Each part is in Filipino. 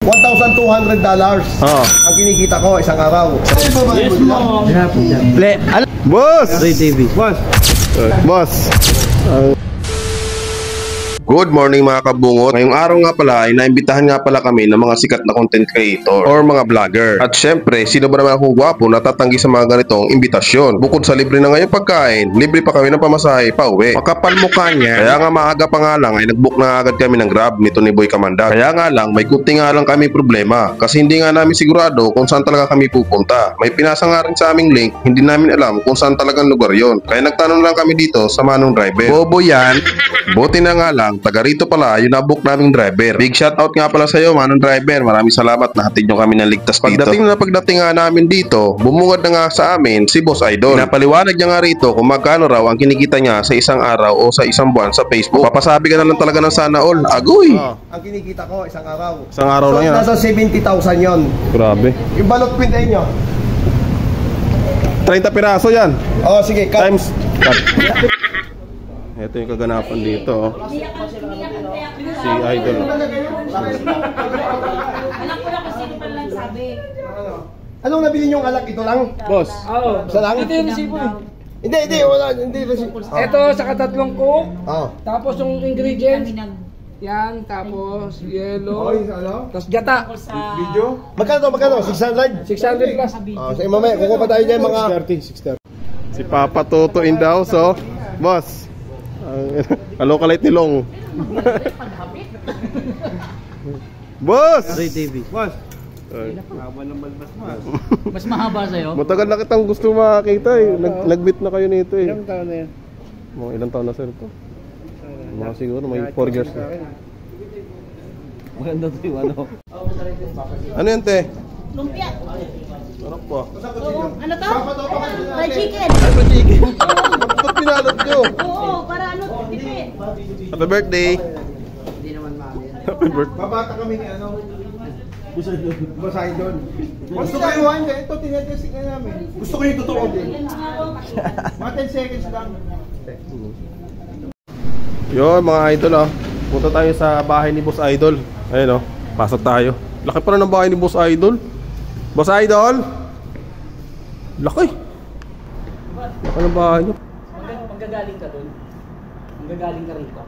$1,200 ang kinikita ko isang araw. Yes, mom. Boss! Ray TV. Boss! Good morning mga kabungot. Ngayong araw nga pala ay naimbitahan nga pala kami ng mga sikat na content creator or mga vlogger. At syempre, sino ba naman akong gwapo na tatanggi sa mga ganitong imbitasyon? Bukod sa libre na ngayong pagkain, libre pa kami ng pamasahe pa uwi. Makapal mukha niya. Kaya nga maaga pa nga lang ay nagbook na agad kami ng Grab nito ni Boy Kamandag. Kaya nga lang, may kunti nga lang kami problema. Kasi hindi nga namin sigurado kung saan talaga kami pupunta. May pinasa nga rin sa aming link, hindi namin alam kung saan talagang lugar yon. Kaya nagtanong lang kami dito sa manong driver. Bobo yan. Buti na nga lang, taga rito pala yung nabook naming driver. Big shoutout nga pala sa iyo, manong driver. Maraming salamat na hatid nyo kami ng ligtas dito. Pagdating nga namin dito, bumungad na nga sa amin si Boss Idol. Pinapaliwanag niya nga rito kung magkano raw ang kinikita niya sa isang araw o sa isang buwan sa Facebook. Papasabi ka na lang talaga ng sana all. Agoy! Ang kinikita ko isang araw. Isang araw lang yan. Nasa 70,000 yon. Grabe. Yung balot pintayin nyo. 30 piraso yan. Oh, sige. Cut. Times. Cut. Ito yung kaganapan dito. Si Idol. Alam ko na kasi pa lang sabi. Anong nabili niyong alak? Ito lang? Boss. Oo. Isa lang? Ito yung resibo eh. Hindi, wala. Hindi resibo. Ito sa katatlong coke. Oh. Tapos yung ingredients. Yan, tapos yellow. Tapos gata. Video? Magkano? 600? 600 plus. Sige mamaya, kukuha pa tayo dyan mga 630. Si Papa Toto in the house, oh. Boss. Kalokalite ni Long. Boss! Ray TV. Boss. Mas mahaba sa'yo. Matagal na kitang gusto makakita eh. Nag-meet na kayo nito eh. Ilang taon na yan? Mga ilang taon na sir ito? Mga siguro may 4 years na. Maganda to yung ano. Ano yan te? Lumpia. Sarap pa. Ano to? Fried chicken. Ay pa chicken. Ba't pinalot nyo? Oo, para ano, tipid. Happy birthday. Hindi naman mami. Happy birthday. Babata kami ni ano? Basahin doon. Gusto ko yung wine ito, tinetesting na namin. Gusto ko yung totoo din. Mga 10 seconds lang. Yun mga idol oh. Punta tayo sa bahay ni Boss Idol. Ayun oh. Pasok tayo. Laki pa rin ng bahay ni Boss Idol. Boss Idol! Laki! Laki ng bahay nyo. Magagaling ka doon. Magagaling ka rito.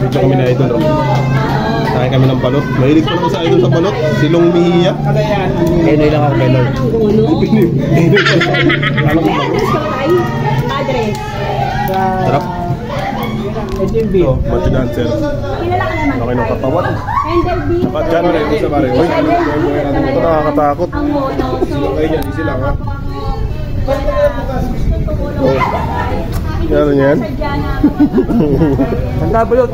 Ito kami na Idol oh. Kain kami ng balot. Mahilig pa naman sa Idol sa balot. Silong Mihia. Penoy lang ako, Penoy. Address. Sarap. Ito, Macho Dancer. Kilala ka naman. Laki ng katawan. Enderby. Dapat dyan rin ito sa bari. Uy, ito nakakatakot. Ang mono. Ay, dyan, easy lang ha. Yan yan. Sanda ba yun?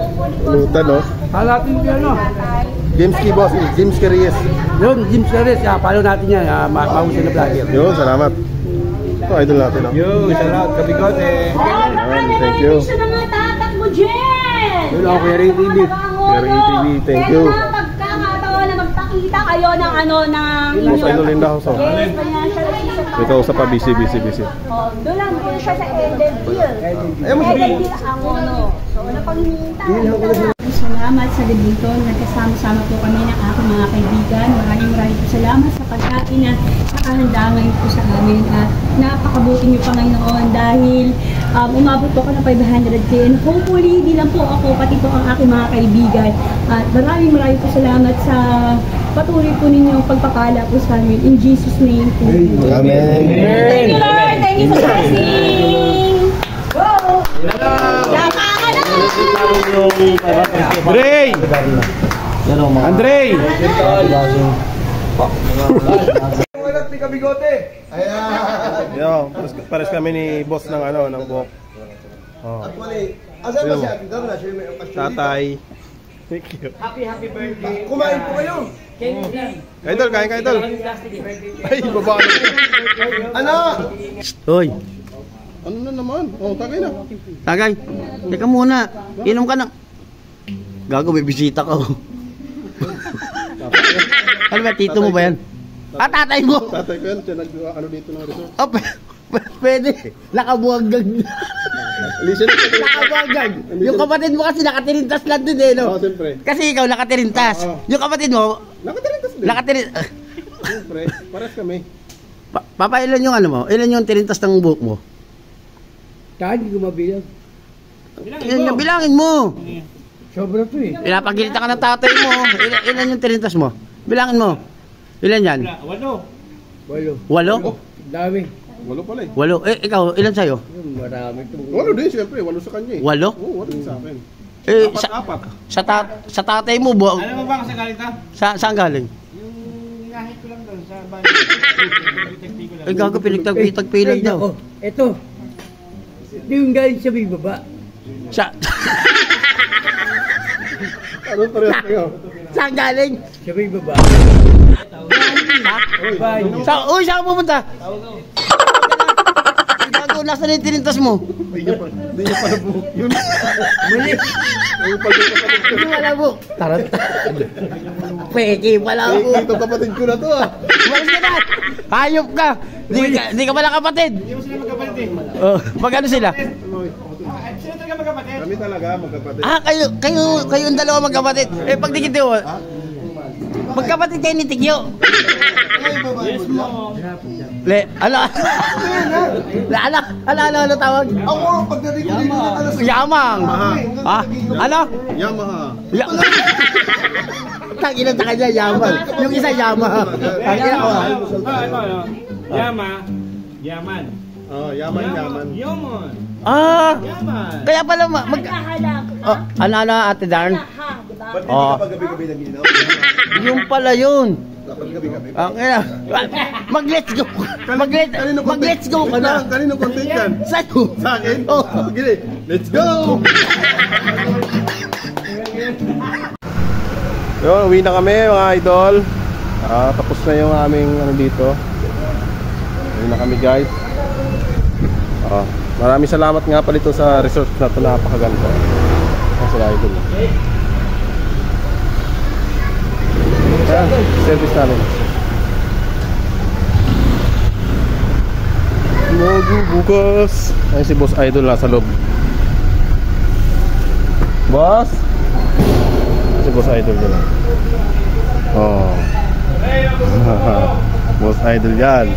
Lutan no. Halatin ko yan, no? Jimski boss, Jimski Reyes. Yun, Jim Scares. Follow natin yan. Mahusin na vlogger. Yun, salamat. Ito, idol natin no. Yo, salamat. Kabigote. Thank you. Sa mga tatak mo, Jen! Yun ako, Kuya Ray TV. Kuya Ray TV, thank you. Kaya pagkakataon na magpakita kayo ng ano, ng... Boss Idol in the house oh. Yes, financial assistance. May kausap pa, busy. Oh, doon lang po siya sa Edenville. Edenville ang ano. So, ano pang hinihintay? Salamat sa debito. Nagkasama-sama po kami ng aking mga kaibigan. Maraming po salamat sa pagkain na nakahanda ngayon po sa amin. At napakabuti niyo Panginoon dahil umabot po ako ng 500K. And hopefully, hindi lang po ako, pati po ang aking mga kaibigan. At maraming po salamat sa patuloy po ninyong pagpapala po sa amin. In Jesus' name po. Amen. Thank you, Lord. Thank you for blessing. Go! Andre! Andre! Walang tika bigote. Ayan. Yo, pares kami ni boss ng ano, ng buhok. Oh. Actually, asan ba si Ate Darna? Siya may okasyon dito. Tatay. Thank you. Happy birthday. Kumain po kayo. Idol, kain ka idol. Ay, baba. Ano? Hoy, Ano na naman? Oh, tagay na. tagay. Teka muna. Inom ka na. Gago, may bisita ka. Ano ba, tito mo ba yan? Tatay mo! Tatay ko yan, siya nag-ano dito ng resort. Oh, pwede. Nakabuhagag. Lisa na. Nakabagag. Yung kapatid mo kasi nakatirintas lang dun eh, no? Oo, siyempre. Kasi ikaw nakatirintas. Oo. Yung kapatid mo, Nakatirintas din. Siyempre, pares kami. Papa, ilan yung ano mo? Ilan yung tirintas ng buhok mo? Kahit hindi ko mabilang. Ilan yung bilangin mo? Sobra to eh. Pinapagilita ka ng tatay mo. Ilan yung tirintas mo? Bilangin mo. Ilan yan? 8. 8? Dami. Walo pala eh. 8? Ikaw, ilan sa'yo? Marami to. Walo din, siyempre. Walo sa kanya eh. 8? Oo, walo din sa akin. Apat. Sa tatay mo, Alam mo ba kung saan galing ta? saan galing? Yung inahit ko lang doon sa bahay. Ay, gago, pinagtagpilag daw. Ako, eto. Ito yung galing sa may baba. Ano pares kayo? Saan galing? Sa may baba. Ha? Bahay. Uy, saan ka pupunta? Gago, nasa yung tirintas mo? Hindi niya pala buhok yun. Mali. Ang pagkakapatid ko. Hindi wala mo. Tarot. Peki pala ako. Ito kapatid ko na to ah. Walis ka na. Hayop ka. Di ka pala kapatid. Hindi mo sila magkapatid eh. Magkano sila? Sino talaga magkapatid? Kami talaga magkapatid. Kayo ang dalawa magkapatid. Eh, pag di kita magkapatid kayo ni Tigyo. Yes mo. Ano tawag? Ako, pagdating ko dito na talas. Yamang. Ha? Ano? Yamaha. Tangina sa kanya, Yamang. Yung isa, Yamaha. Tangina ko. Yaman. Oh, yaman. Yaman. Yaman. Kaya pala Nakahanap. ano, Ate Darn? Ha, diba? Ba't hindi Oo. ka pag gabi-gabi nag-inaw? Yung pala yun. Dapat gabi-gabi. Mag-let's go. Mag-let's go ka na. Kanino content yan? Sa'yo. Sa akin? Oh. Sige, let's go! Yun, uwi na kami mga idol. Tapos na yung aming ano dito. Uwi na kami guys. Maraming salamat nga pala ito sa resort na ito, napakaganda. Sila idol. Ayan, service namin. Bukas. Ayun si Boss Idol nasa loob. Boss? Si Boss Idol din. Oh. Boss Idol yan.